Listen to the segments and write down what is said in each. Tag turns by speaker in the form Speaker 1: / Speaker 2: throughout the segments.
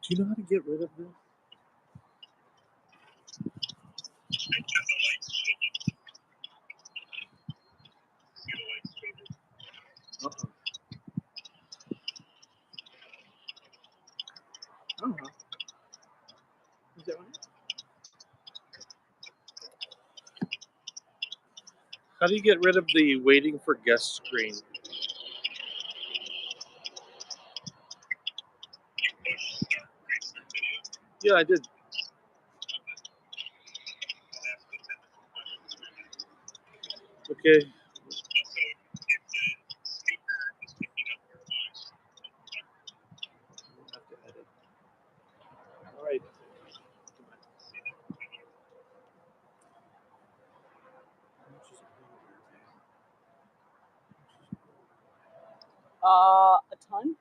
Speaker 1: Do you know how to get rid of this? Uh-uh. Uh-huh. Is that one? How do you get rid of the waiting for guest screen? Yeah, I did. Okay. Have to edit. All right.
Speaker 2: A ton?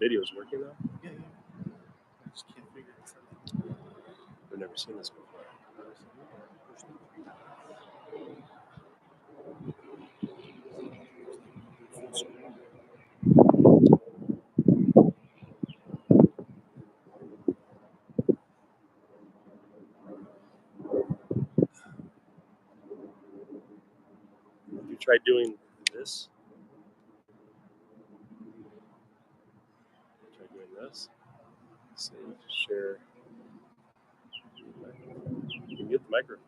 Speaker 1: video's working though?
Speaker 2: Yeah, yeah. I just can't figure this out.
Speaker 1: I've never seen this before. Have you tried doing this? Try doing this. See, share. You can get the microphone.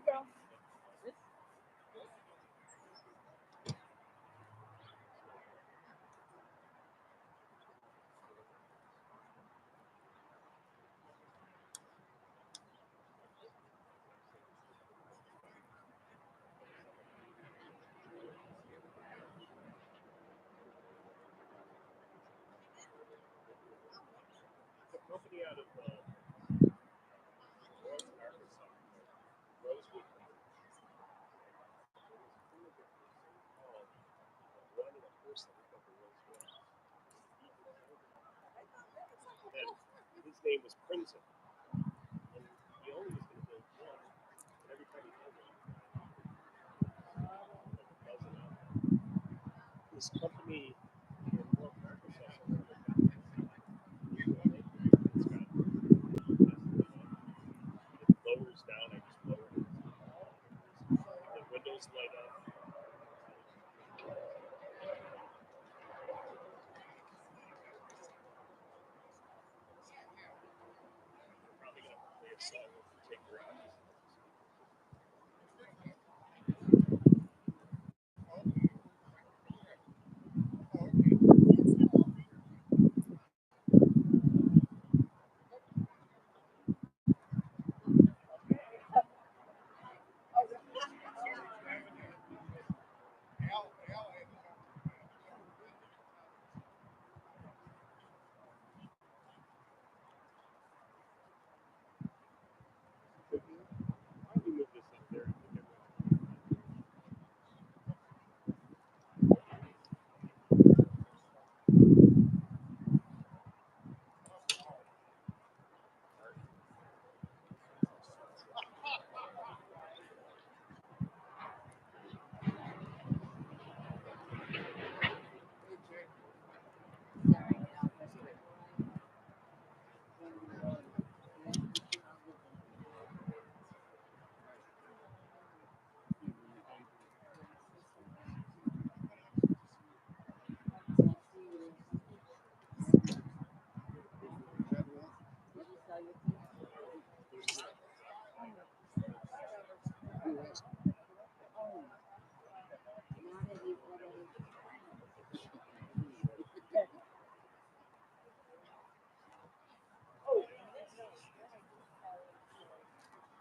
Speaker 2: Company out of Arkansas. Rosewood. One of the first that we Rosewood. And his name was Crimson. And he only was going to build one. And every time he built one, like a dozen out. This company in North Arkansas, it lowers down. I just lower it. The windows light up. Probably going to play a song and take her out. Why don't we move this up there?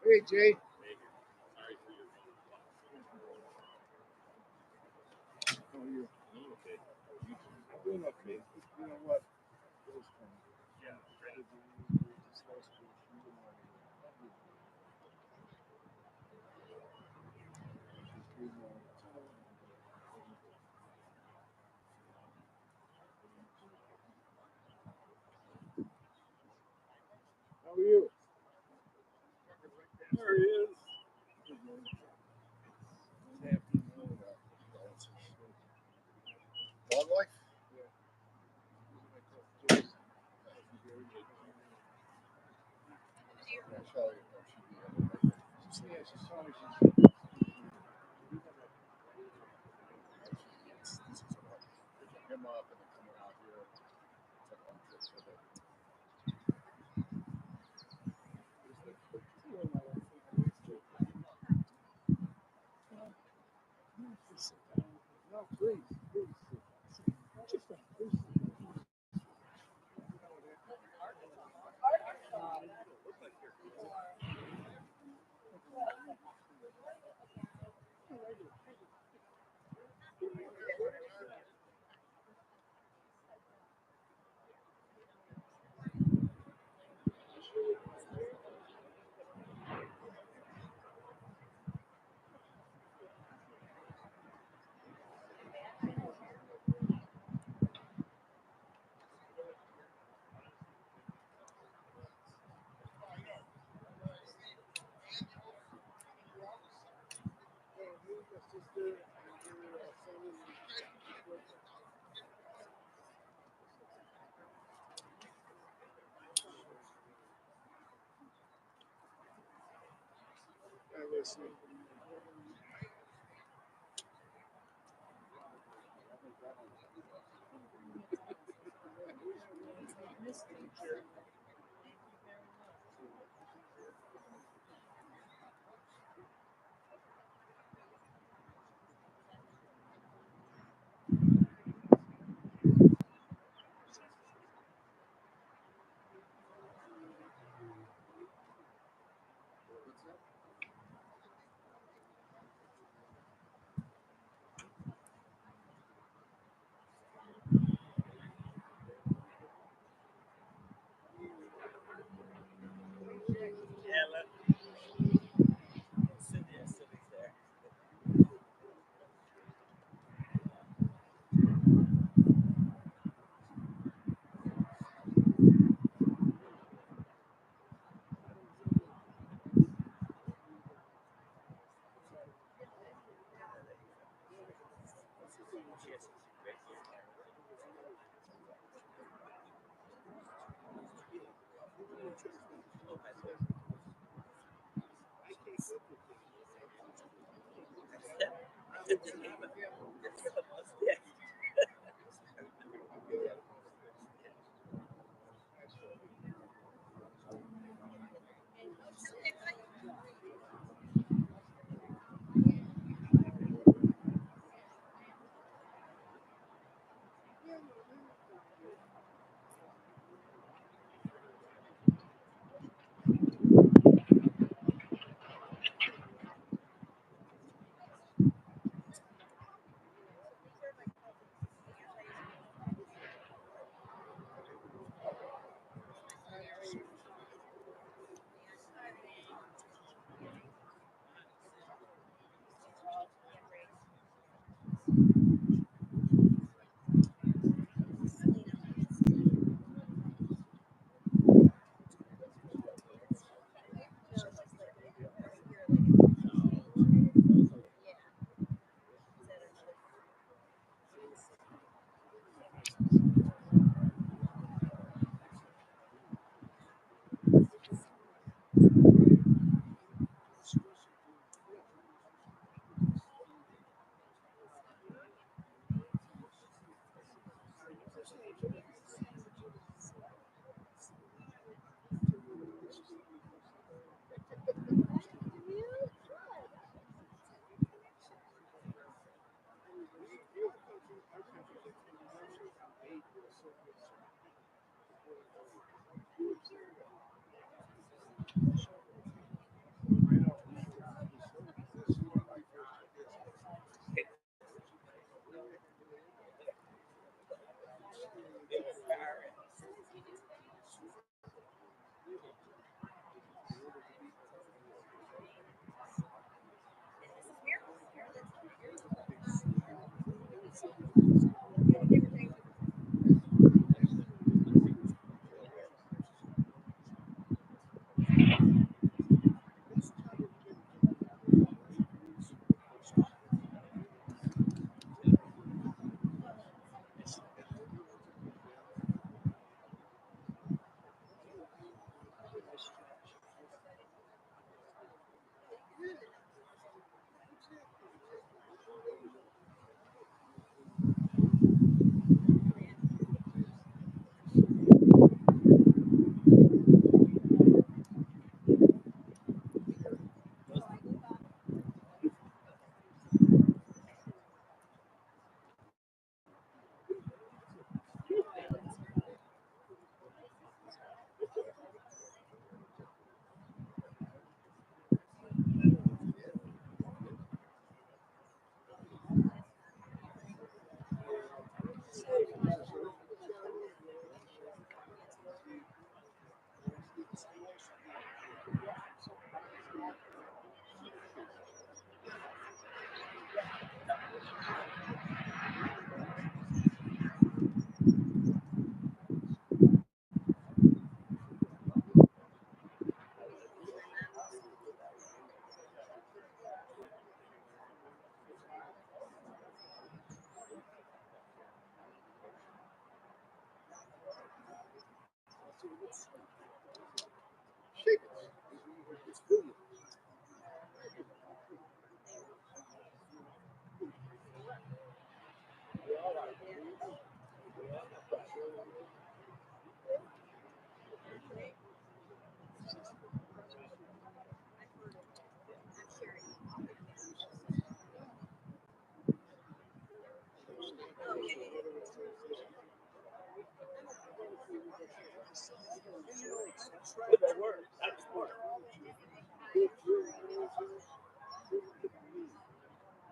Speaker 3: Hey, Jay. How are you? I'm doing okay. You know what? How are you?
Speaker 2: There he is.
Speaker 3: Long life? Him up and then coming out here. Took one trip for the no, please, please.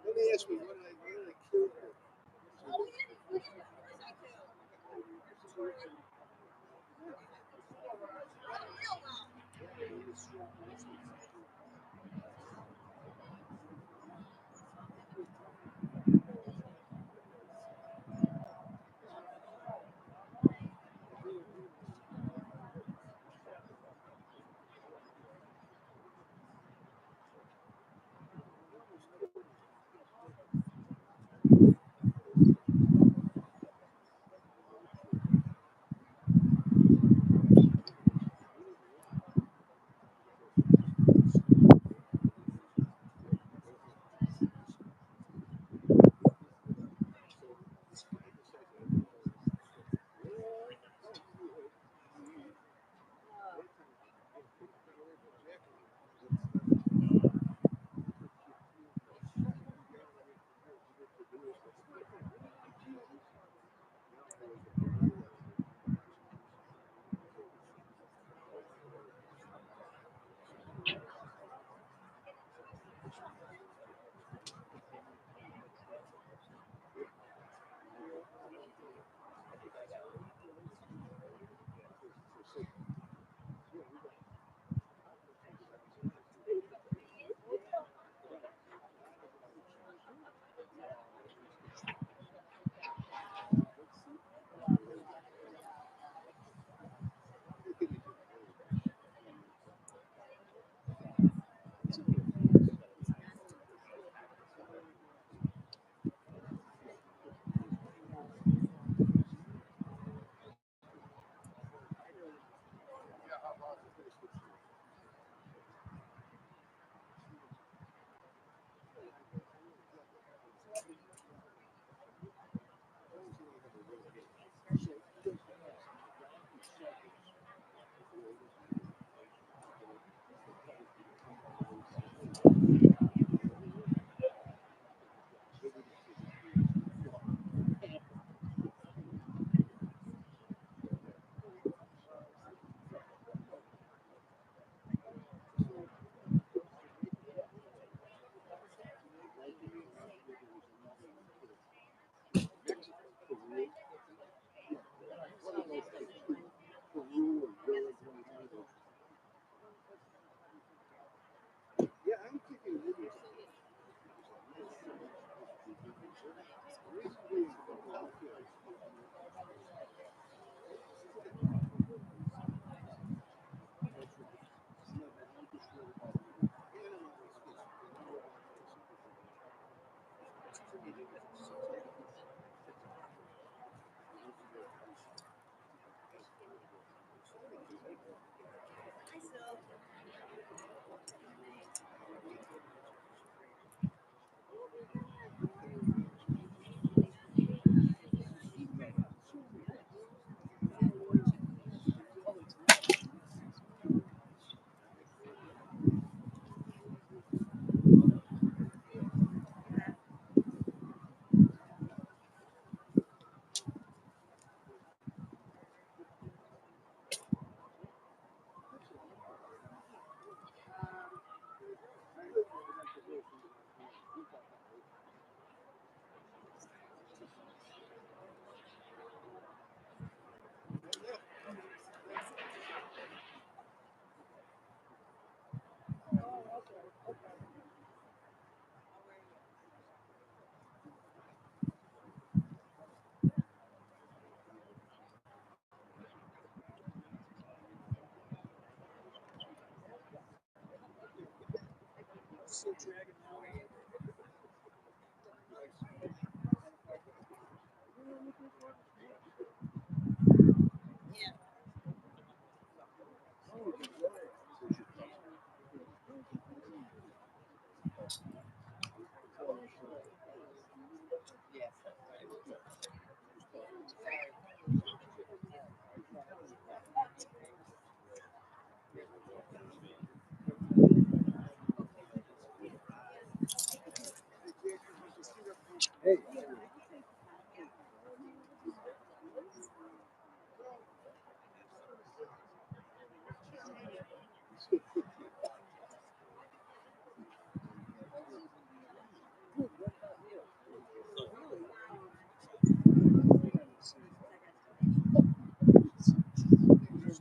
Speaker 3: Let me ask you, what did I kill her?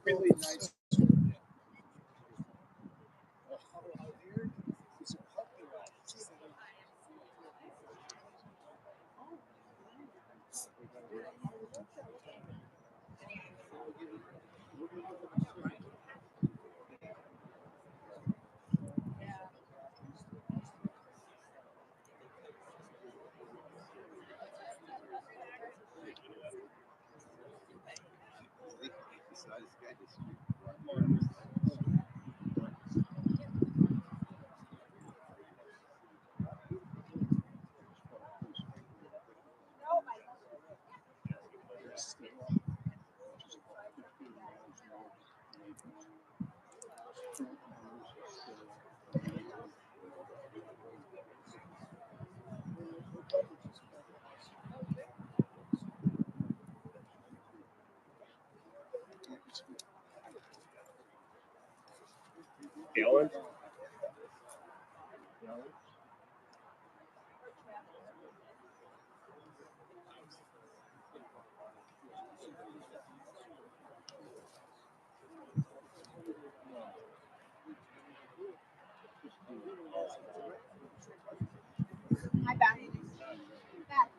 Speaker 4: Really nice.
Speaker 2: Alan?
Speaker 5: Hi, back. Back.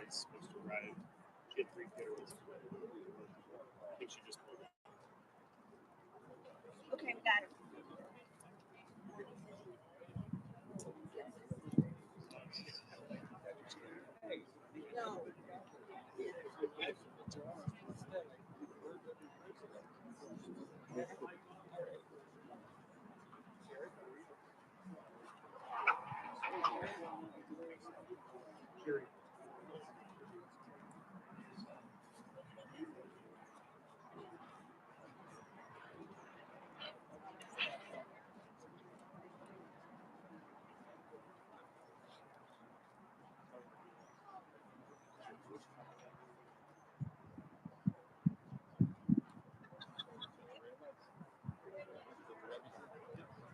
Speaker 2: was supposed to arrive. She had 3 funerals. I think she just pulled out.
Speaker 5: Okay, we got it. No.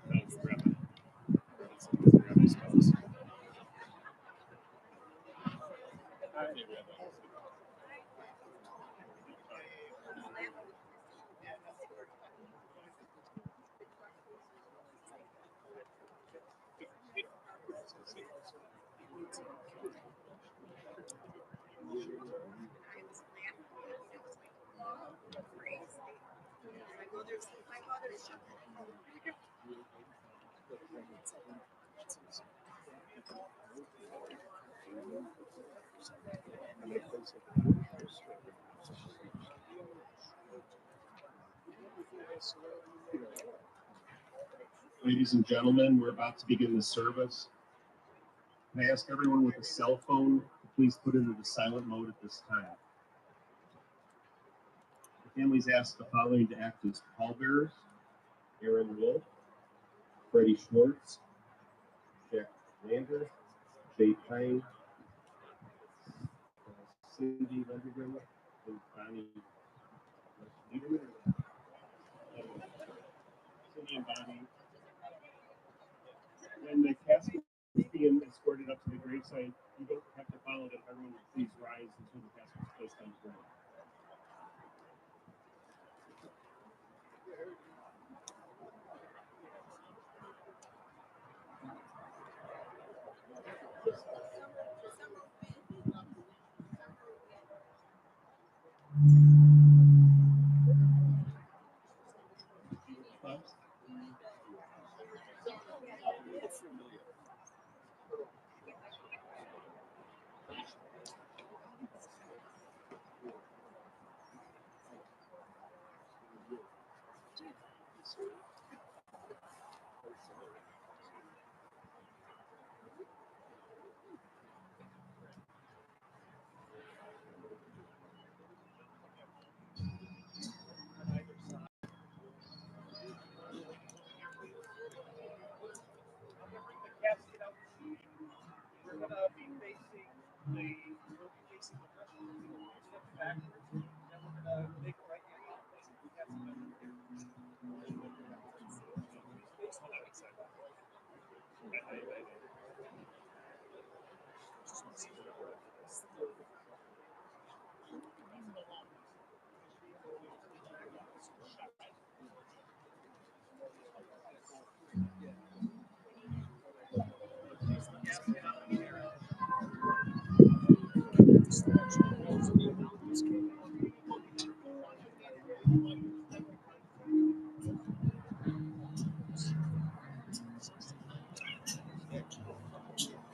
Speaker 2: That was the rabbi. That's the rabbi's spouse.
Speaker 5: My mother's
Speaker 2: Ladies and gentlemen, we're about to begin the service. Can I ask everyone with a cell phone to please put into the silent mode at this time? The families asked the following to act as pallbearers: Aaron Wolf, Freddie Schwartz, Jack Lander, Jay Pine, Cindy Lendergren, and Bonnie Liederman. Cindy and Bonnie. When the casket is being escorted up to the gravesite, you don't have to follow them. Everyone will please rise until the casket is placed on the ground.
Speaker 1: We're gonna be facing the backwards, and we're gonna make a right hand facing the casket.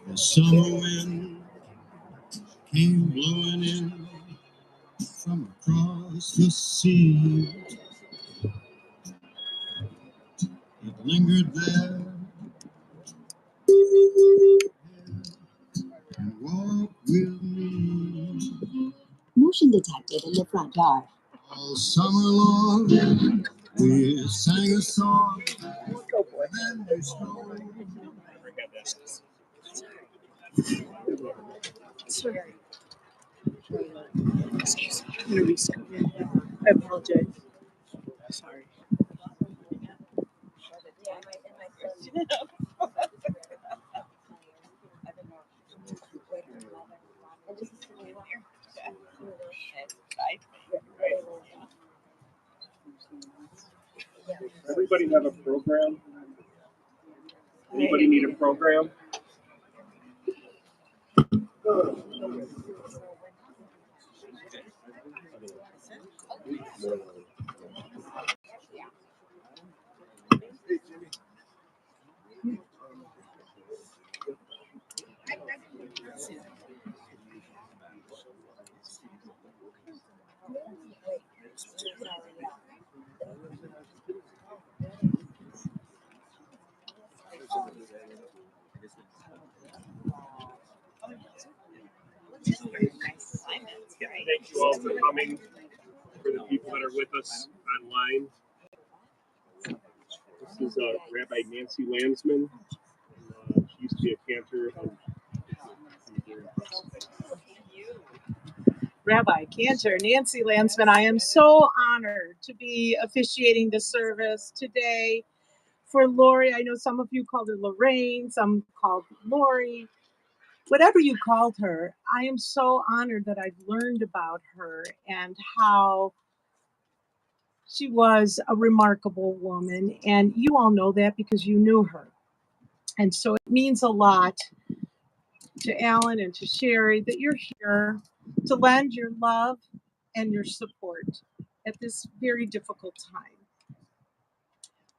Speaker 6: The summer wind came blowing in from across the sea. It lingered there and walked with me.
Speaker 7: Motion detected in the front yard.
Speaker 6: All summer long, we sang a song, and then we strolled.
Speaker 4: Sorry. Excuse me. I'm gonna rescoot. I apologize. Sorry.
Speaker 2: Everybody have a program? Anybody need a program? Thank you all for coming. For the people that are with us online, this is Rabbi Nancy Landsman. She used to be a cantor.
Speaker 4: Rabbi Cantor, Nancy Landsman, I am so honored to be officiating the service today for Lorrie. I know some of you called her Lorraine, some called Lorrie. Whatever you called her, I am so honored that I've learned about her and how she was a remarkable woman. And you all know that because you knew her. And so it means a lot to Alan and to Sherry that you're here to lend your love and your support at this very difficult time.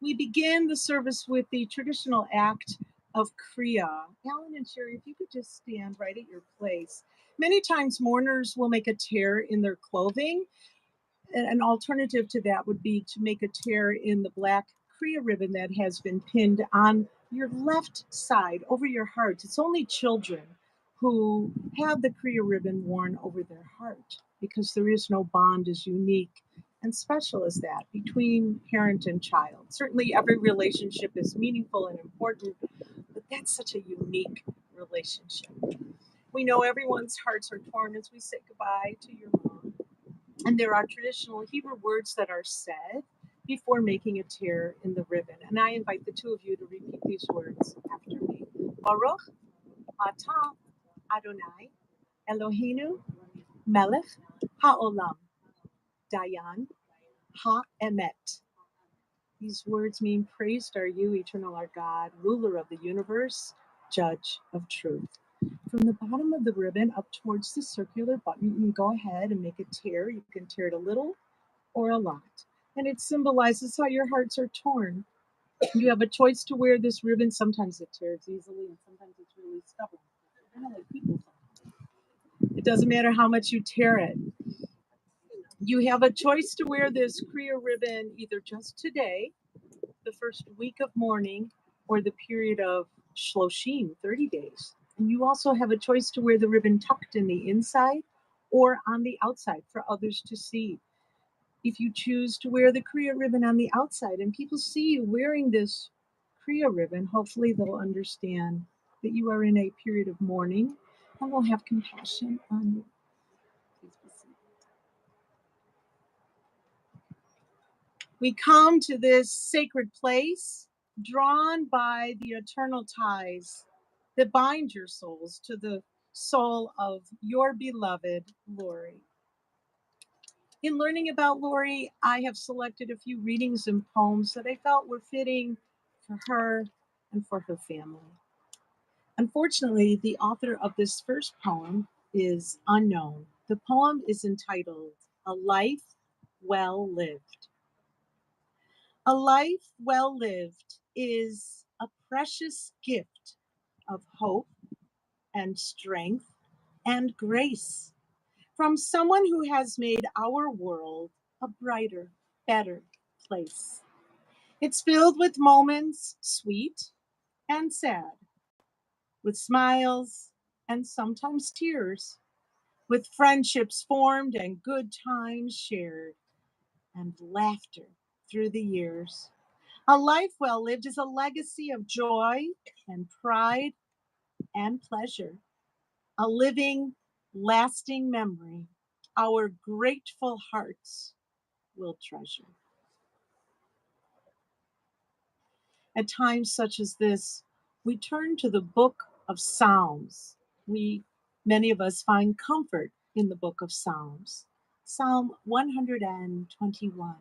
Speaker 4: We begin the service with the traditional act of Kriya. Alan and Sherry, if you could just stand right at your place. Many times mourners will make a tear in their clothing. An alternative to that would be to make a tear in the black Kriya ribbon that has been pinned on your left side over your heart. It's only children who have the Kriya ribbon worn over their heart because there is no bond as unique and special as that between parent and child. Certainly every relationship is meaningful and important, but that's such a unique relationship. We know everyone's hearts are torn as we say goodbye to your mom. And there are traditional Hebrew words that are said before making a tear in the ribbon. And I invite the two of you to repeat these words after me. Baruch atah Adonai Eloheinu melech haolam dayan ha'emet. These words mean, praised are you, eternal our God, ruler of the universe, judge of truth. From the bottom of the ribbon up towards the circular button, you can go ahead and make a tear. You can tear it a little or a lot. And it symbolizes how your hearts are torn. You have a choice to wear this ribbon. Sometimes it tears easily and sometimes it's really stubborn. Kind of like people. It doesn't matter how much you tear it. You have a choice to wear this Kriya ribbon either just today, the first week of mourning, or the period of Shloshim, 30 days. And you also have a choice to wear the ribbon tucked in the inside or on the outside for others to see. If you choose to wear the Kriya ribbon on the outside and people see you wearing this Kriya ribbon, hopefully they'll understand that you are in a period of mourning and will have compassion on you. Please be seated. We come to this sacred place drawn by the eternal ties that bind your souls to the soul of your beloved Lorrie. In learning about Lorrie, I have selected a few readings and poems that I felt were fitting for her and for her family. Unfortunately, the author of this first poem is unknown. The poem is entitled, A Life Well Lived. A life well lived is a precious gift of hope and strength and grace from someone who has made our world a brighter, better place. It's filled with moments sweet and sad, with smiles and sometimes tears, with friendships formed and good times shared, and laughter through the years. A life well lived is a legacy of joy and pride and pleasure, a living, lasting memory our grateful hearts will treasure. At times such as this, we turn to the book of Psalms. Many of us find comfort in the book of Psalms. Psalm 121.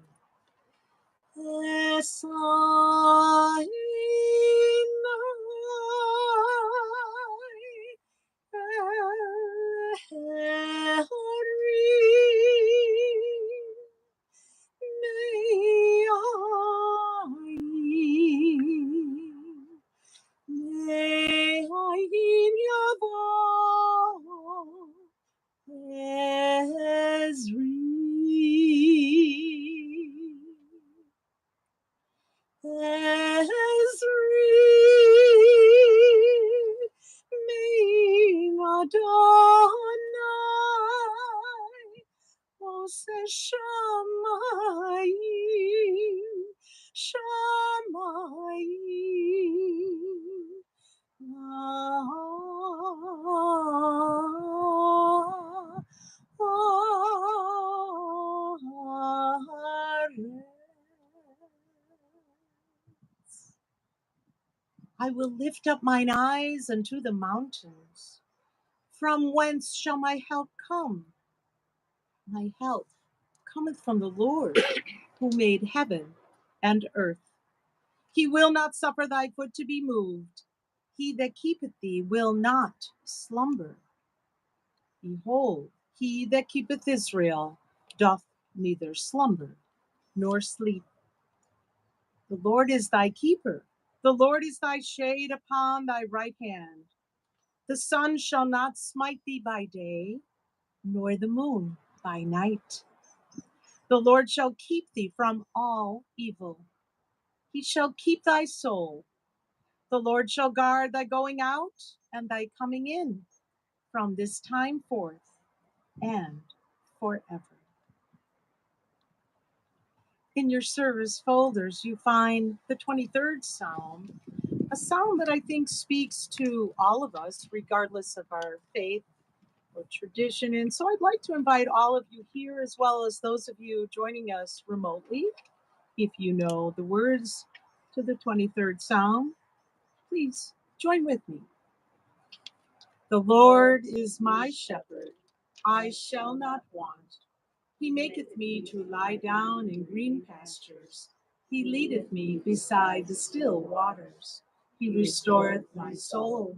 Speaker 4: I will lift up mine eyes unto the mountains. From whence shall my help come? My help cometh from the Lord, who made heaven and earth. He will not suffer thy foot to be moved. He that keepeth thee will not slumber. Behold, he that keepeth Israel doth neither slumber nor sleep. The Lord is thy keeper. The Lord is thy shade upon thy right hand. The sun shall not smite thee by day, nor the moon by night. The Lord shall keep thee from all evil. He shall keep thy soul. The Lord shall guard thy going out and thy coming in from this time forth and forever. In your service folders, you find the 23rd Psalm, a psalm that I think speaks to all of us, regardless of our faith or tradition. And so I'd like to invite all of you here, as well as those of you joining us remotely, if you know the words to the 23rd Psalm, please join with me. The Lord is my shepherd, I shall not want. He maketh me to lie down in green pastures. He leadeth me beside the still waters. He restoreth my soul.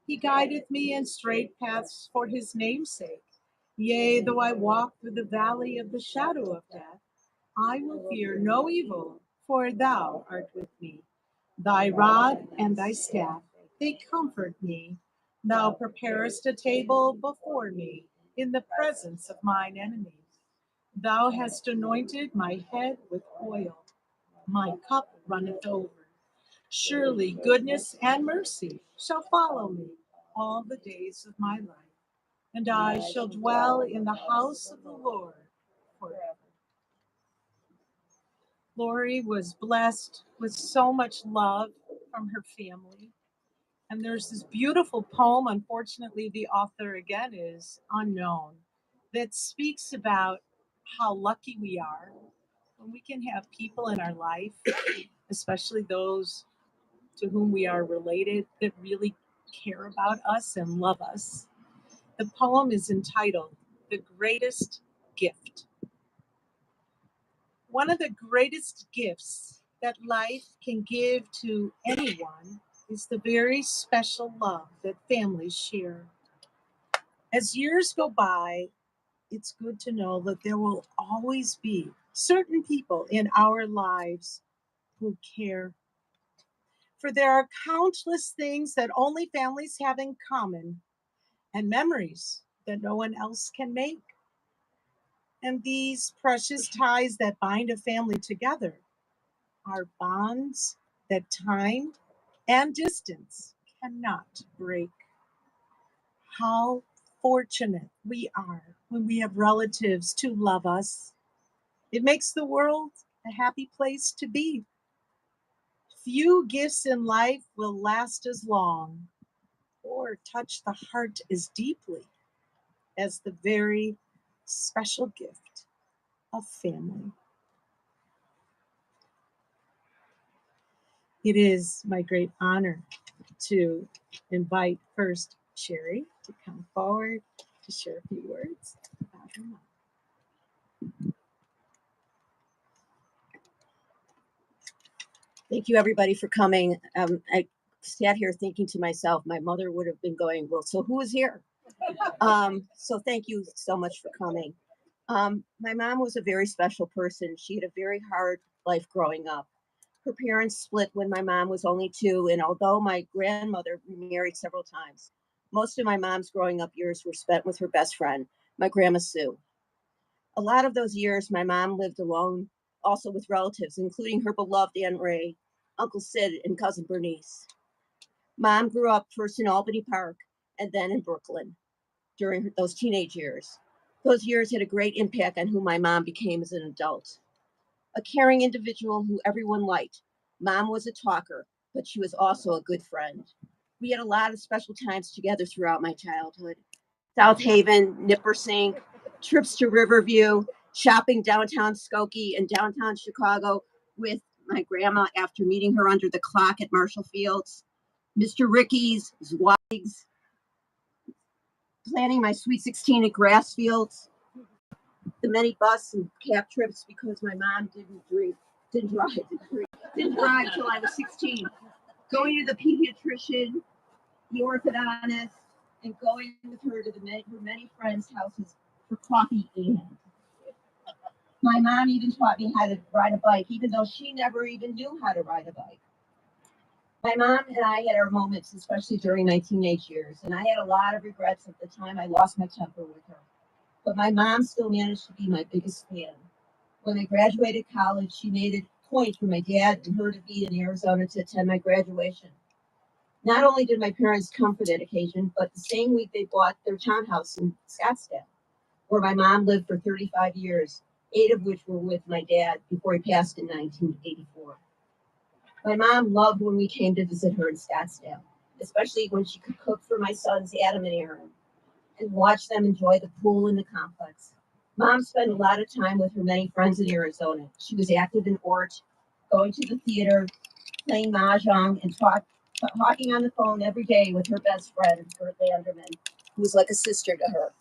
Speaker 4: He guideth me in straight paths for his name's sake. Yea, though I walk through the valley of the shadow of death, I will fear no evil, for thou art with me. Thy rod and thy staff, they comfort me. Thou preparest a table before me in the presence of mine enemies. Thou hast anointed my head with oil. My cup runneth over. Surely goodness and mercy shall follow me all the days of my life, and I shall dwell in the house of the Lord forever. Lorrie was blessed with so much love from her family. And there's this beautiful poem, unfortunately, the author again is unknown, that speaks about how lucky we are when we can have people in our life, especially those to whom we are related, that really care about us and love us. The poem is entitled The Greatest Gift. One of the greatest gifts that life can give to anyone is the very special love that families share. As years go by, it's good to know that there will always be certain people in our lives who care. For there are countless things that only families have in common and memories that no one else can make. And these precious ties that bind a family together are bonds that time and distance cannot break. How fortunate we are when we have relatives to love us. It makes the world a happy place to be. Few gifts in life will last as long or touch the heart as deeply as the very special gift of family. It is my great honor to invite first Sherry to come forward to share a few words about her mom.
Speaker 5: Thank you, everybody, for coming. I sat here thinking to myself, my mother would have been going, well, so who is here? So thank you so much for coming. My mom was a very special person. She had a very hard life growing up. Her parents split when my mom was only 2, and although my grandmother remarried several times, most of my mom's growing up years were spent with her best friend, my Grandma Sue. A lot of those years, my mom lived alone, also with relatives, including her beloved Aunt Ray, Uncle Sid, and Cousin Bernice. Mom grew up first in Albany Park and then in Brooklyn during those teenage years. Those years had a great impact on who my mom became as an adult. A caring individual who everyone liked. Mom was a talker, but she was also a good friend. We had a lot of special times together throughout my childhood. South Haven, Nippersink, trips to Riverview, shopping downtown Skokie and downtown Chicago with my grandma after meeting her under the clock at Marshall Fields. Mr. Ricky's, Zweig's, planning my Sweet 16 at Grassfields, the many bus and cab trips because my mom didn't drive till I was 16, going to the pediatrician, the orthodontist, and going with her to her many friends' houses for coffee and my mom even taught me how to ride a bike, even though she never even knew how to ride a bike. My mom and I had our moments, especially during my teenage years, and I had a lot of regrets at the time I lost my temper with her. But my mom still managed to be my biggest fan. When I graduated college, she made it a point for my dad and her to be in Arizona to attend my graduation. Not only did my parents come for that occasion, but the same week they bought their townhouse in Scottsdale, where my mom lived for 35 years, 8 of which were with my dad before he passed in 1984. My mom loved when we came to visit her in Scottsdale, especially when she could cook for my sons Adam and Aaron and watch them enjoy the pool in the complex. Mom spent a lot of time with her many friends in Arizona. She was active in Ort, going to the theater, playing mahjong, and talking on the phone every day with her best friend, Bert Landerman, who was like a sister to her.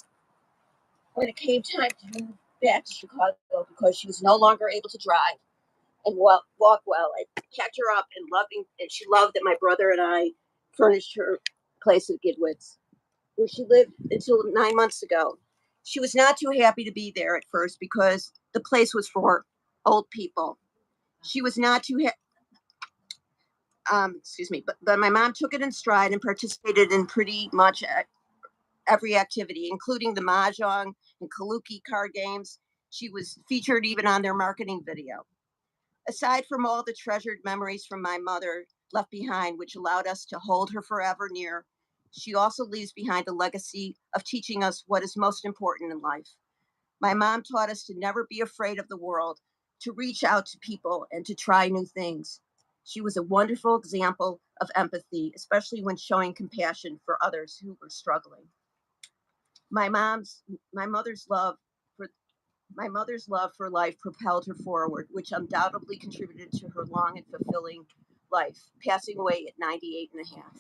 Speaker 5: When it came time to move back to Chicago because she was no longer able to drive and walk well, I packed her up and she loved that my brother and I furnished her place at Gidwitz, where she lived until 9 months ago. She was not too happy to be there at first because the place was for old people. She was not too excuse me, but my mom took it in stride and participated in pretty much every activity, including the mahjong and kaluki card games. She was featured even on their marketing video. Aside from all the treasured memories from my mother left behind, which allowed us to hold her forever near, she also leaves behind a legacy of teaching us what is most important in life. My mom taught us to never be afraid of the world, to reach out to people, and to try new things. She was a wonderful example of empathy, especially when showing compassion for others who were struggling. My mom's, my mother's love for My mother's love for life propelled her forward, which undoubtedly contributed to her long and fulfilling life, passing away at 98 and a half.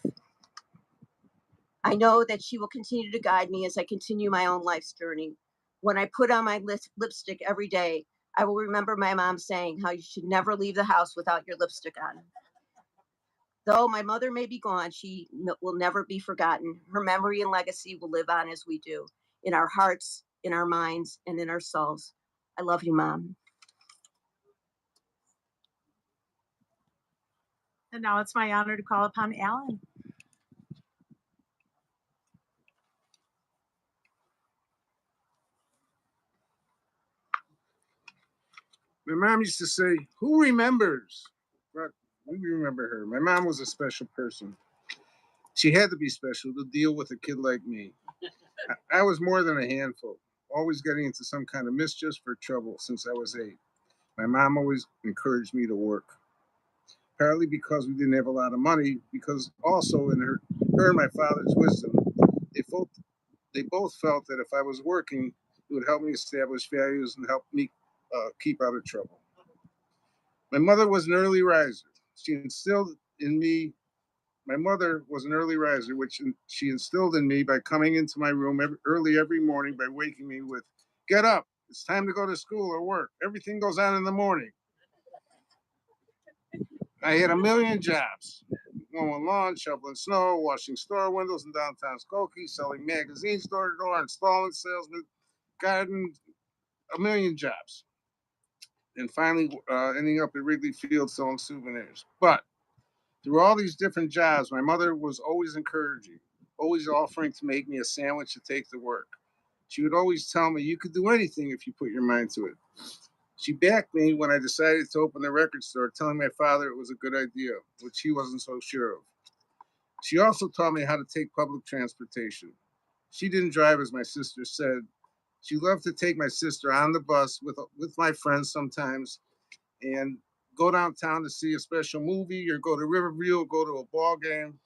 Speaker 5: I know that she will continue to guide me as I continue my own life's journey. When I put on my lipstick every day, I will remember my mom saying how you should never leave the house without your lipstick on. Though my mother may be gone, she will never be forgotten. Her memory and legacy will live on as we do, in our hearts, in our minds, and in our souls. I love you, Mom.
Speaker 4: And now it's my honor to call upon Alan.
Speaker 3: My mom used to say, "Who remembers?" But we remember her. My mom was a special person. She had to be special to deal with a kid like me. I was more than a handful, always getting into some kind of mischief or trouble since I was 8. My mom always encouraged me to work, partly because we didn't have a lot of money, because also in her and my father's wisdom, they both, they both felt that if I was working, it would help me establish values and help me keep out of trouble. My mother was an early riser. She instilled in me, my mother was an early riser, which she instilled in me by coming into my room early every morning by waking me with, "Get up, it's time to go to school or work. Everything goes on in the morning." I had a million jobs: mowing lawn, shoveling snow, washing store windows in downtown Skokie, selling magazines door to door, installing salesman, garden, a million jobs. And finally ending up at Wrigley Field selling souvenirs. But through all these different jobs, my mother was always encouraging, always offering to make me a sandwich to take to work. She would always tell me, "You could do anything if you put your mind to it." She backed me when I decided to open the record store, telling my father it was a good idea, which he wasn't so sure of. She also taught me how to take public transportation. She didn't drive, as my sister said. She loved to take my sister on the bus with my friends sometimes and go downtown to see a special movie or go to Riverview or go to a ball game.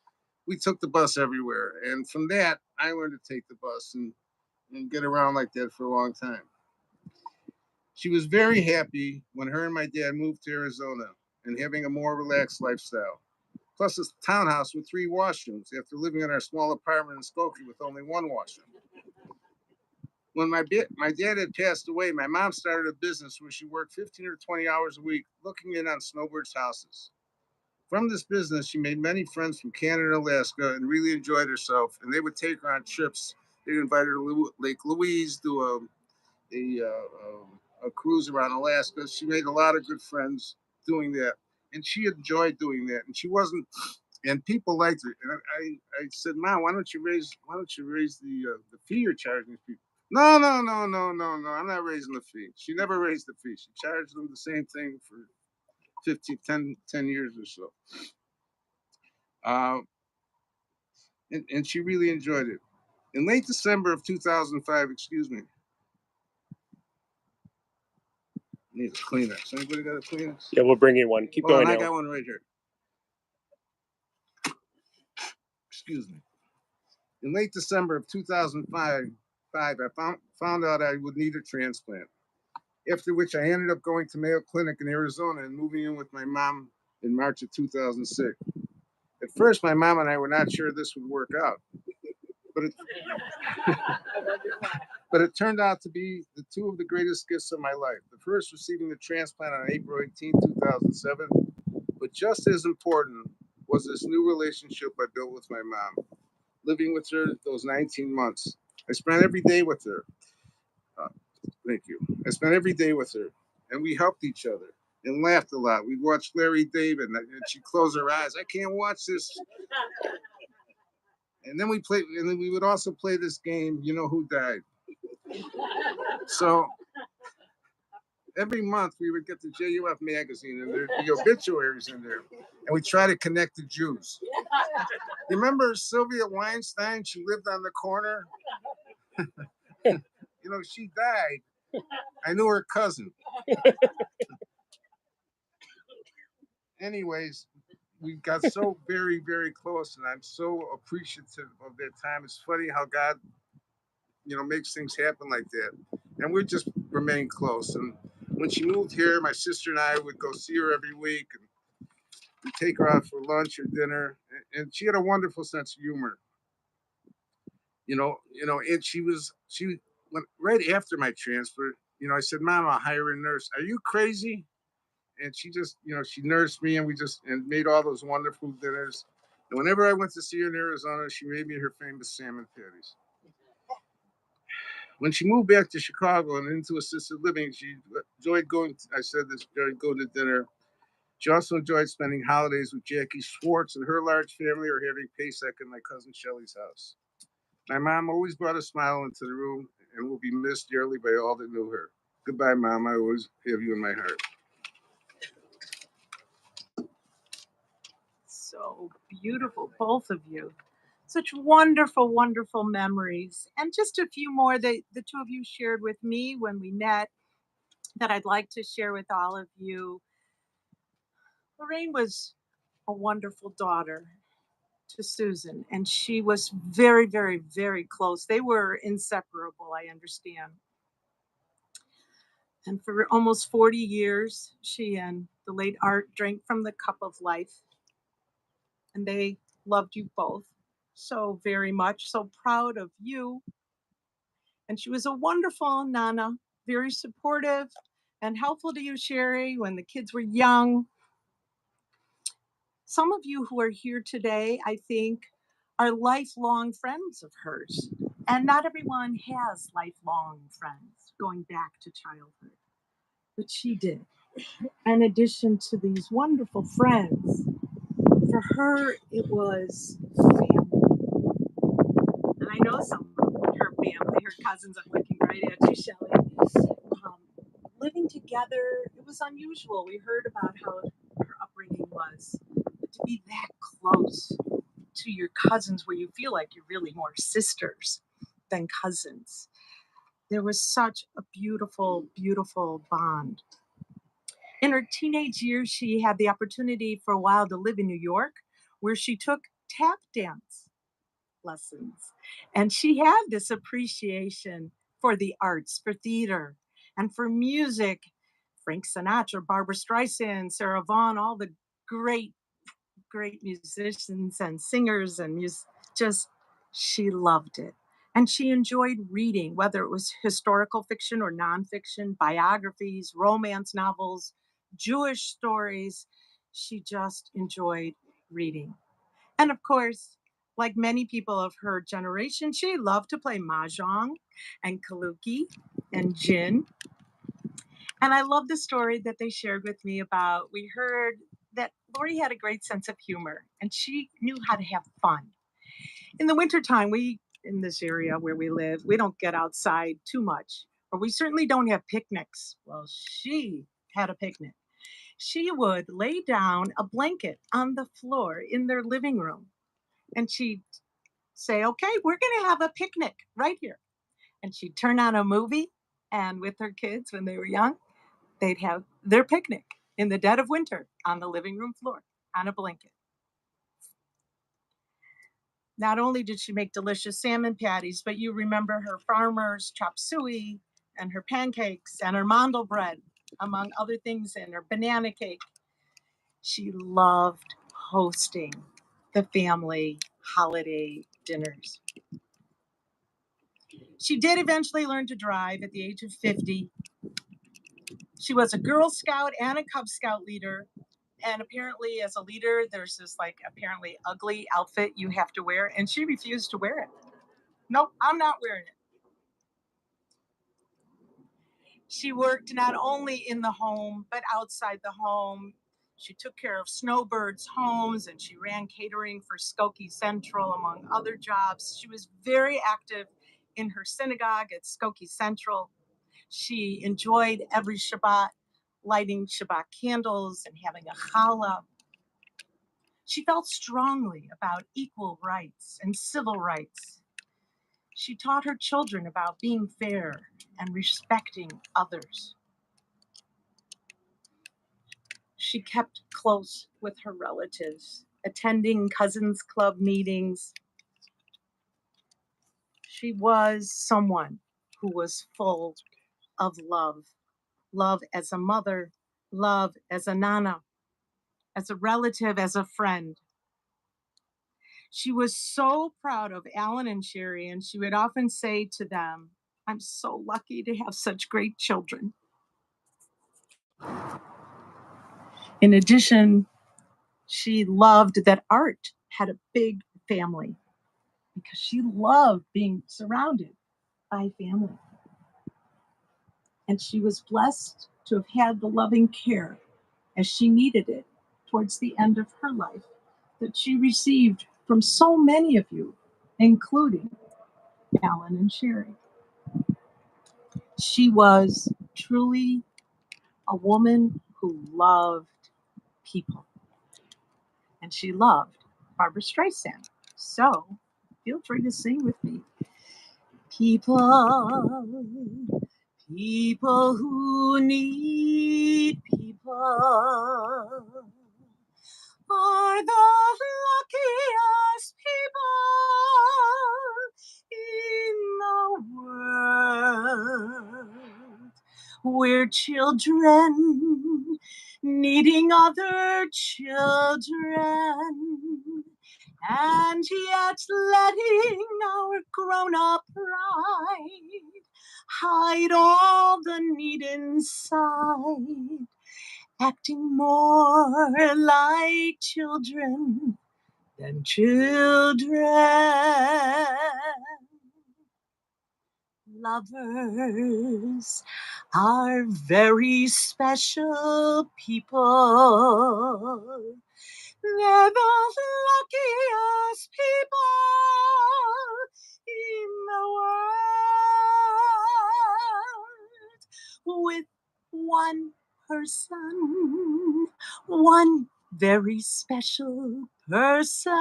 Speaker 3: We took the bus everywhere. And from that, I learned to take the bus and get around like that for a long time. She was very happy when her and my dad moved to Arizona and having a more relaxed lifestyle. plus a townhouse with 3 washrooms after living in our small apartment in Skokie with only 1 washroom. When my dad had passed away, my mom started a business where she worked 15 or 20 hours a week looking in on snowbirds' houses. From this business, she made many friends from Canada and Alaska and really enjoyed herself. And they would take her on trips. They'd invite her to Lake Louise, do a cruise around Alaska. She made a lot of good friends doing that, and she enjoyed doing that. And she wasn't, and people liked her. And I said, Mom, why don't you raise the fee you're charging people? No, no, no, no, no, no. I'm not raising the fee. She never raised the fee. She charged them the same thing for 10 years or so. And she really enjoyed it. In late December of 2005, excuse me. Need a Kleenex. Anybody got a Kleenex?
Speaker 2: Yeah, we'll bring you one. Keep going,
Speaker 3: I
Speaker 2: Alan.
Speaker 3: got one right here. Excuse me. In late December of 2005, I found out I would need a transplant. After which I ended up going to Mayo Clinic in Arizona and moving in with my mom in March of 2006. At first, my mom and I were not sure this would work out, but it turned out to be the 2 of the greatest gifts of my life. The first, receiving the transplant on April 18, 2007, but just as important was this new relationship I built with my mom. Living with her those 19 months, I spent every day with her. Thank you. I spent every day with her, and we helped each other and laughed a lot. We'd watch Larry David, and she'd close her eyes. I can't watch this. And then we would also play this game, You Know Who Died. So every month we would get the JUF magazine, and there'd be obituaries in there, and we try to connect the Jews. You remember Sylvia Weinstein? She lived on the corner. She died. I knew her cousin. Anyways, we got so very, very close, and I'm so appreciative of that time. It's funny how God, makes things happen like that. And we just remain close. And when she moved here, my sister and I would go see her every week, and we'd take her out for lunch or dinner. And she had a wonderful sense of humor. And she went right after my transfer. I said, Mom, I'll hire a nurse. Are you crazy? And she just, she nursed me, and we just made all those wonderful dinners. And whenever I went to see her in Arizona, she made me her famous salmon patties. When she moved back to Chicago and into assisted living, she enjoyed going to dinner. She also enjoyed spending holidays with Jackie Schwartz and her large family, or having Pesach at my cousin Shelley's house. My mom always brought a smile into the room and will be missed dearly by all that knew her. Goodbye, Mom. I always have you in my heart.
Speaker 4: So beautiful, both of you. Such wonderful, wonderful memories. And just a few more that the 2 of you shared with me when we met that I'd like to share with all of you. Lorraine was a wonderful daughter to Susan, and she was very, very, very close. They were inseparable, I understand. And for almost 40 years, she and the late Art drank from the cup of life, and they loved you both so very much, so proud of you. And she was a wonderful Nana, very supportive and helpful to you, Sherry, when the kids were young. Some of you who are here today, I think, are lifelong friends of hers. And not everyone has lifelong friends going back to childhood, but she did. In addition to these wonderful friends, for her, it was family. And I know some of her family, her cousins, I'm looking right at you, Shelley. Living together, it was unusual. We heard about how her upbringing was. But to be that close to your cousins, where you feel like you're really more sisters than cousins, there was such a beautiful, beautiful bond. In her teenage years, she had the opportunity for a while to live in New York, where she took tap dance lessons. And she had this appreciation for the arts, for theater, and for music. Frank Sinatra, Barbra Streisand, Sarah Vaughan, all the great, great musicians and singers and just, she loved it. And she enjoyed reading, whether it was historical fiction or nonfiction, biographies, romance novels, Jewish stories. She just enjoyed reading. And of course, like many people of her generation, she loved to play mahjong and kaluki and gin. And I love the story that they shared with me about, we heard that Lorrie had a great sense of humor and she knew how to have fun. In the wintertime, in this area where we live, we don't get outside too much, or we certainly don't have picnics. Well, she had a picnic. She would lay down a blanket on the floor in their living room and she'd say, okay, we're going to have a picnic right here. And she'd turn on a movie, and with her kids when they were young, they'd have their picnic in the dead of winter on the living room floor on a blanket. Not only did she make delicious salmon patties, but you remember her farmer's chop suey and her pancakes and her mandel bread, among other things, and her banana cake. She loved hosting the family holiday dinners. She did eventually learn to drive at the age of 50. She was a Girl Scout and a Cub Scout leader. And apparently, as a leader, there's this apparently ugly outfit you have to wear. And she refused to wear it. Nope, I'm not wearing it. She worked not only in the home, but outside the home. She took care of snowbirds' homes and she ran catering for Skokie Central, among other jobs. She was very active in her synagogue at Skokie Central. She enjoyed every Shabbat lighting Shabbat candles and having a challah. She felt strongly about equal rights and civil rights. She taught her children about being fair and respecting others. She kept close with her relatives, attending cousins' club meetings. She was someone who was full of love. Love as a mother, love as a nana, as a relative, as a friend. She was so proud of Alan and Sherry, and she would often say to them, I'm so lucky to have such great children. In addition, she loved that Art had a big family because she loved being surrounded by family. And she was blessed to have had the loving care as she needed it towards the end of her life that she received from so many of you, including Alan and Sherry. She was truly a woman who loved people. And she loved Barbara Streisand. So feel free to sing with me. People, people who need people are the luckiest people in the world. We're children needing other children, and yet letting our grown-up pride hide all the need inside, acting more like children than children. Lovers are very special people. They're the luckiest people in the world. With one person, one very special person,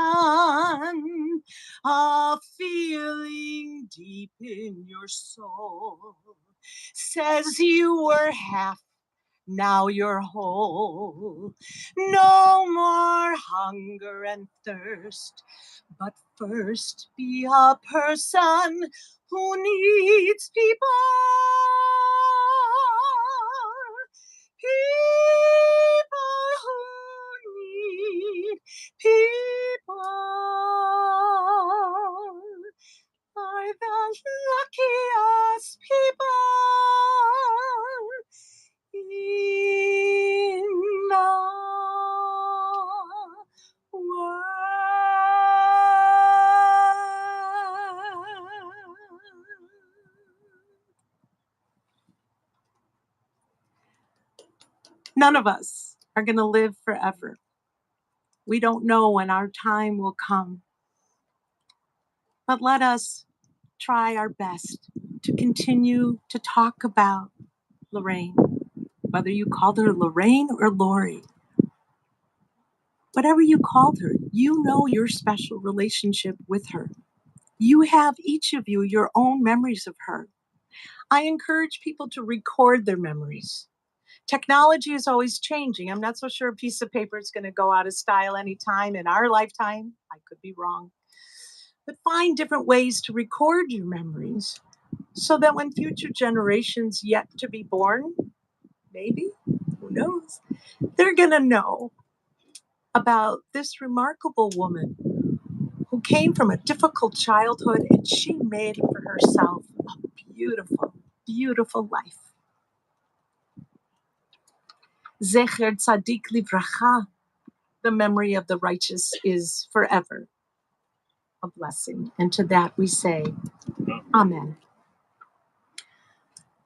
Speaker 4: a feeling deep in your soul says you were half, now you're whole. No more hunger and thirst, but first be a person who needs people. People who need people. None of us are going to live forever. We don't know when our time will come. But let us try our best to continue to talk about Lorraine, whether you called her Lorraine or Lorrie. Whatever you called her, you know your special relationship with her. You have, each of you, your own memories of her. I encourage people to record their memories. Technology is always changing. I'm not so sure a piece of paper is going to go out of style anytime in our lifetime. I could be wrong. But find different ways to record your memories so that when future generations yet to be born, maybe, who knows, they're going to know about this remarkable woman who came from a difficult childhood and she made for herself a beautiful, beautiful life. Zecher Tzadik Livracha, the memory of the righteous is forever a blessing. And to that we say, Amen.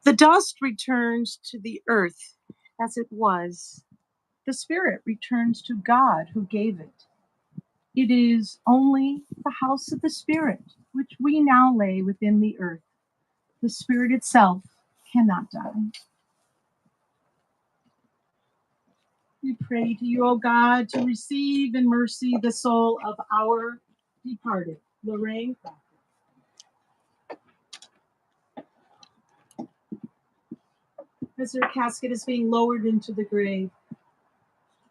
Speaker 4: The dust returns to the earth as it was. The spirit returns to God who gave it. It is only the house of the spirit which we now lay within the earth. The spirit itself cannot die. We pray to you, O God, to receive in mercy the soul of our departed, Lorraine. As her casket is being lowered into the grave,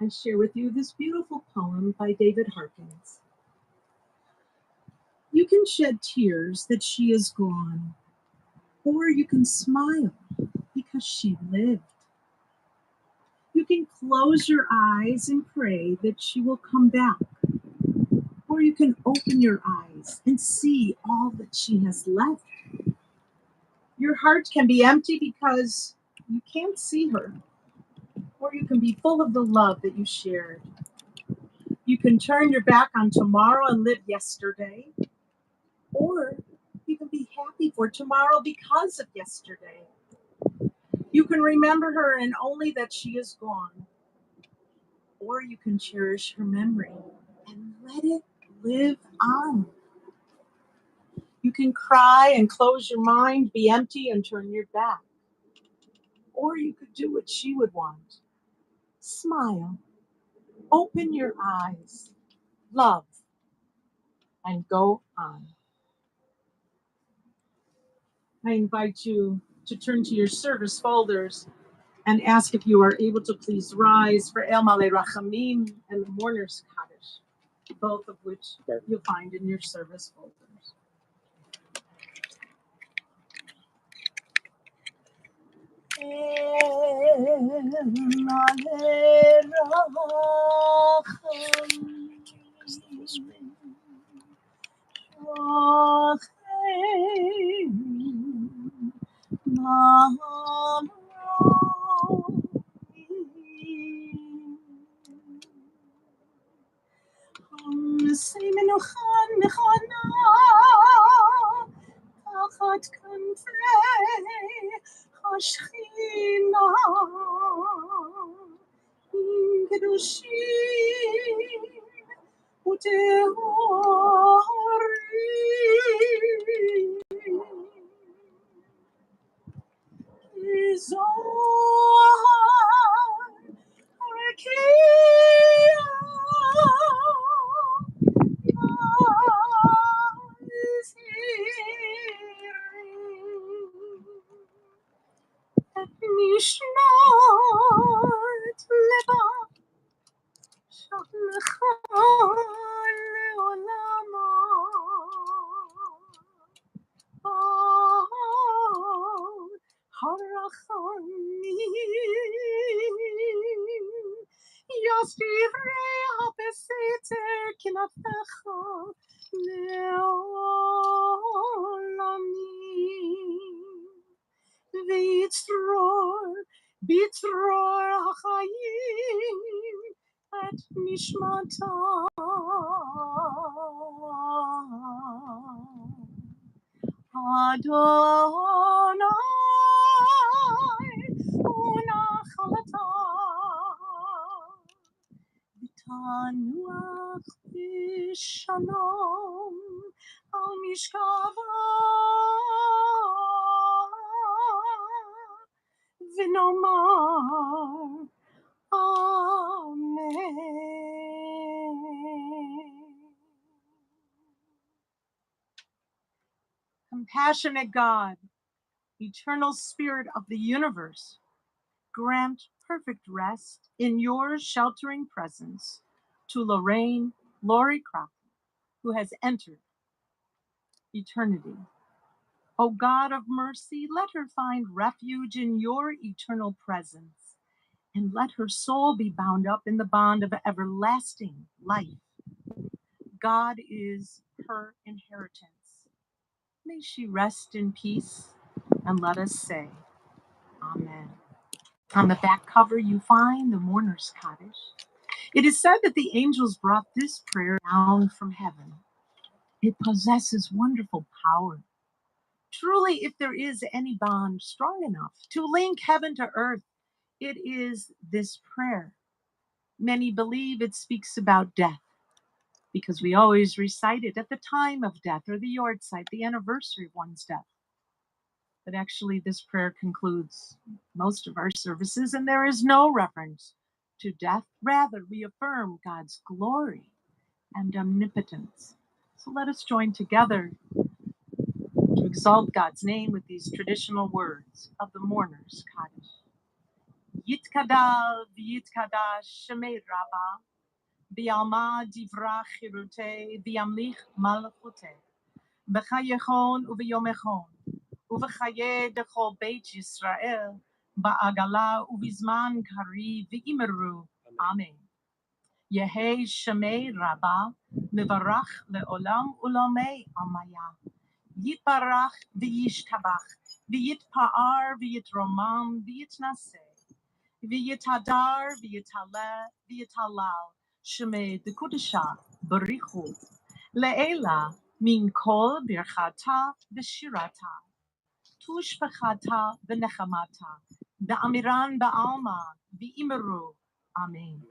Speaker 4: I share with you this beautiful poem by David Harkins. You can shed tears that she is gone, or you can smile because she lived. You can close your eyes and pray that she will come back, or you can open your eyes and see all that she has left. Your heart can be empty because you can't see her, or you can be full of the love that you shared. You can turn your back on tomorrow and live yesterday, or you can be happy for tomorrow because of yesterday. You can remember her and only that she is gone, or you can cherish her memory and let it live on. You can cry and close your mind, be empty and turn your back. Or you could do what she would want. Smile, open your eyes, love, and go on. I invite you to turn to your service folders and ask if you are able to please rise for El Malei Rachamim and the Mourner's Kaddish, both of which you'll find in your service folders. תחת כנפי השכינה עם קדושים וטהורים כזוהר רקיע נשמת לבב שלך לעולמה הרחמים יסתיריה בסתר כנפיך לעולמים ויצרור בצרור החיים את נשמתם אדוני ונחלתם Anuach Shalom al Mishkava Vinomar Amen. Compassionate God, eternal spirit of the universe, grant perfect rest in your sheltering presence to Lorraine, Lorrie Krockey, who has entered eternity. O God of mercy, let her find refuge in your eternal presence, and let her soul be bound up in the bond of everlasting life. God is her inheritance. May she rest in peace, and let us say, Amen. On the back cover, you find the mourner's cottage. It is said that the angels brought this prayer down from heaven. It possesses wonderful power. Truly, if there is any bond strong enough to link heaven to earth, it is this prayer. Many believe it speaks about death because we always recite it at the time of death or the yahrzeit, the anniversary of one's death. But actually, this prayer concludes most of our services, and there is no reference to death. Rather, we affirm God's glory and omnipotence. So let us join together to exalt God's name with these traditional words of the mourner's cottage. Yitkadal v'yitkadash shemei Rabbah, v'yalma divrach chirutei, v'yamlich malchutei, b'chayechon u'v'yomechon, ובחיי דכל בית ישראל, בעגלה ובזמן קריב ואמרו, אמן. יהי שמי רבה, מברך לעולם עולמי עמיה. יתברך וישתבח, ויתפאר ויתרומם ויתנשא, ויתהדר ויתעלה ויתהלל, שמי דקודשה בריחו, לעילה מן כל ברכתה ושירתה. Tushpachata v'nechamata, v'amiran ba'alma, v'imeru, amen.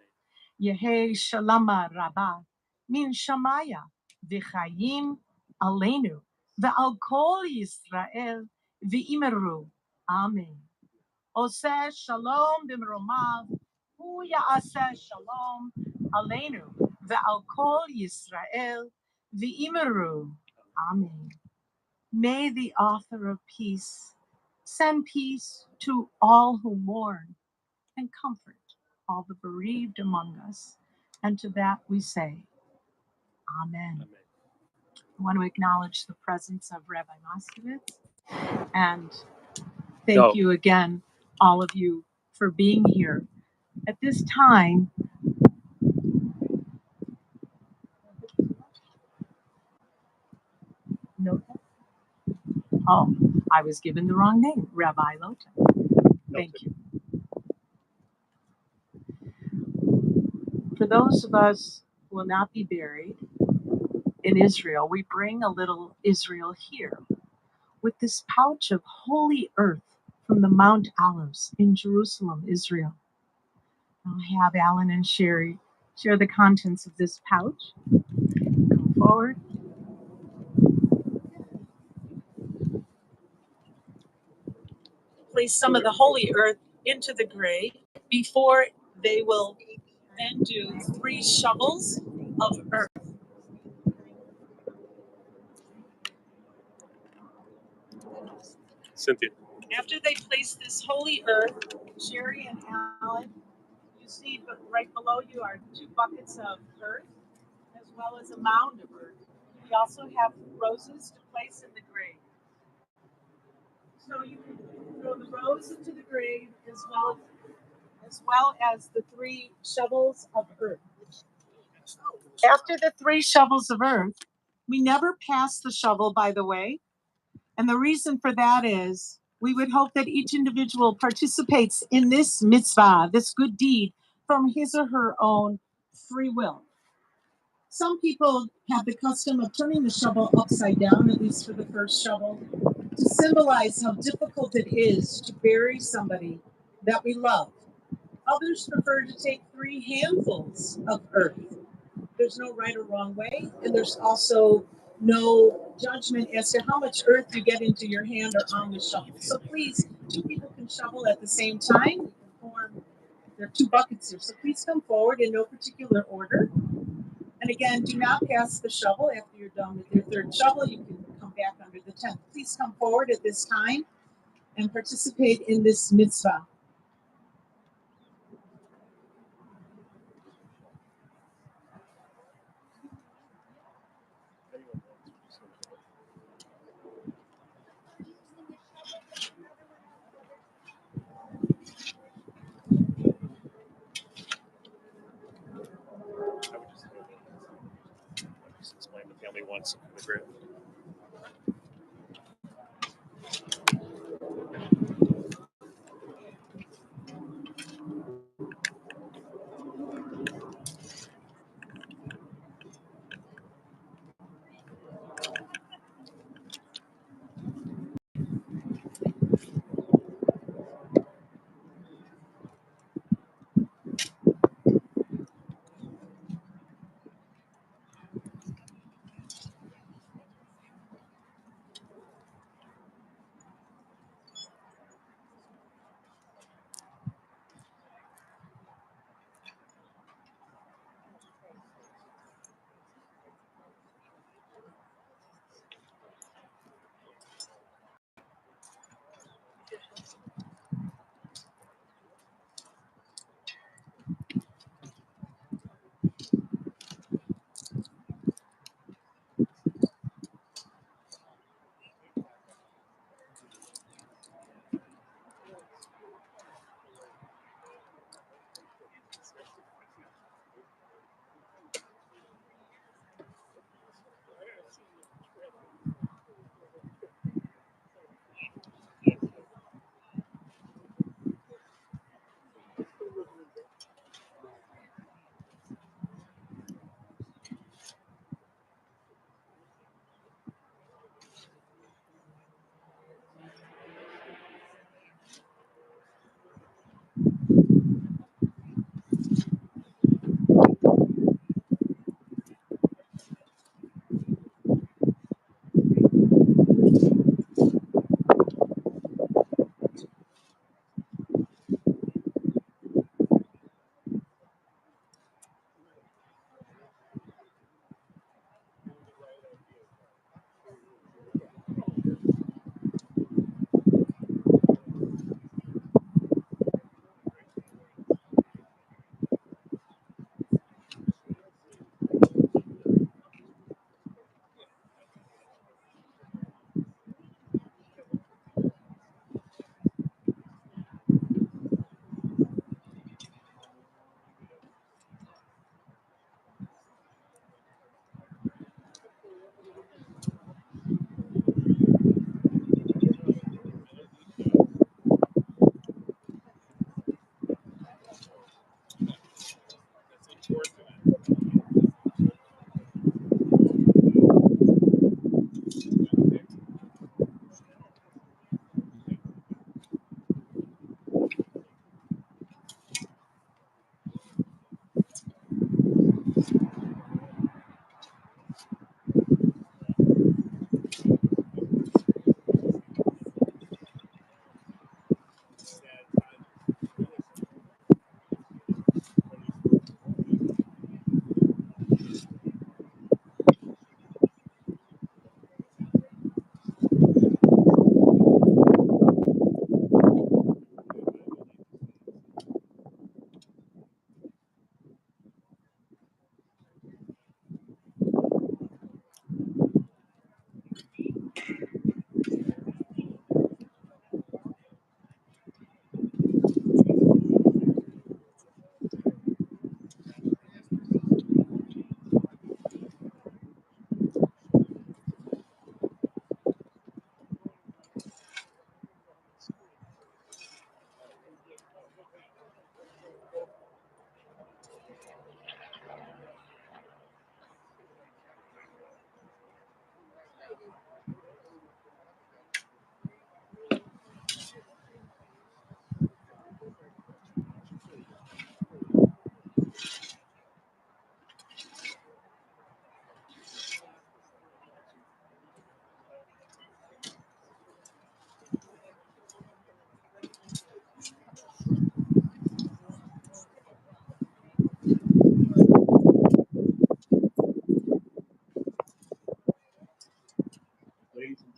Speaker 4: Yehi shalama rabba, min shamaya, v'chayim aleinu, v'al kol Yisrael, v'imeru, amen. Oseh shalom b'mromav, hu ya'aseh shalom aleinu, v'al kol Yisrael, v'imeru, amen. May the author of peace send peace to all who mourn and comfort all the bereaved among us. And to that we say, Amen. Amen. I want to acknowledge the presence of Rabbi Moskowitz, and thank you again, all of you, for being here. At this time, oh, I was given the wrong name, Rabbi Lota. Thank you. For those of us who will not be buried in Israel, we bring a little Israel here with this pouch of holy earth from the Mount Olives in Jerusalem, Israel. I'll have Alan and Sherry share the contents of this pouch. Come forward. Place some of the holy earth into the grave before they will then do 3 shovels of earth.
Speaker 2: Cynthia.
Speaker 4: After they place this holy earth, Sherry and Alan, you see right below you are 2 buckets of earth, as well as a mound of earth. We also have roses to place in the grave. So you can throw the rose into the grave as well as the 3 shovels of earth. After the 3 shovels of earth, we never pass the shovel, by the way. And the reason for that is we would hope that each individual participates in this mitzvah, this good deed, from his or her own free will. Some people have the custom of turning the shovel upside down, at least for the first shovel, to symbolize how difficult it is to bury somebody that we love. Others prefer to take 3 handfuls of earth. There's no right or wrong way, and there's also no judgment as to how much earth you get into your hand or on the shovel. So please, 2 people can shovel at the same time. You can form, there are 2 buckets here, so please come forward in no particular order. And again, do not pass the shovel after you're done with your 3rd shovel. You can come back under the 10th. Please come forward at this time and participate in this mitzvah.
Speaker 1: Just explain the family once in the group.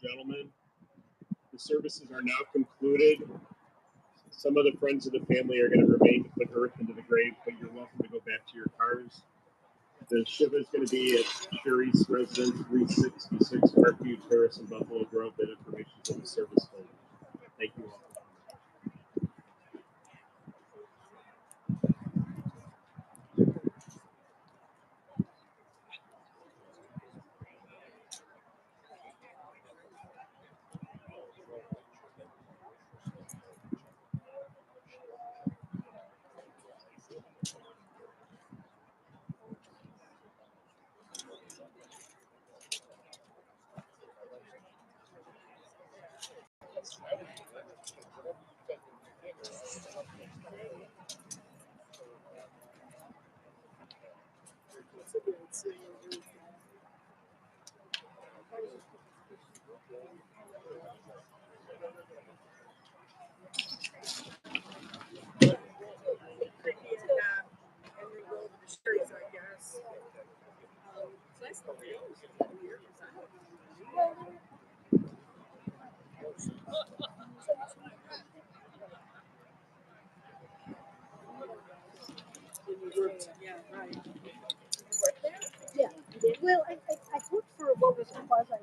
Speaker 2: gentlemen, the services are now concluded. Some of the friends of the family are going to remain to put earth into the grave, but you're welcome to go back to your cars. The Shiva is going to be at Sherry's residence, 366 Parkview Terrace in Buffalo Grove. That information is in the service folder. Thank you all.
Speaker 5: Yeah. Well, I worked for what was quasi.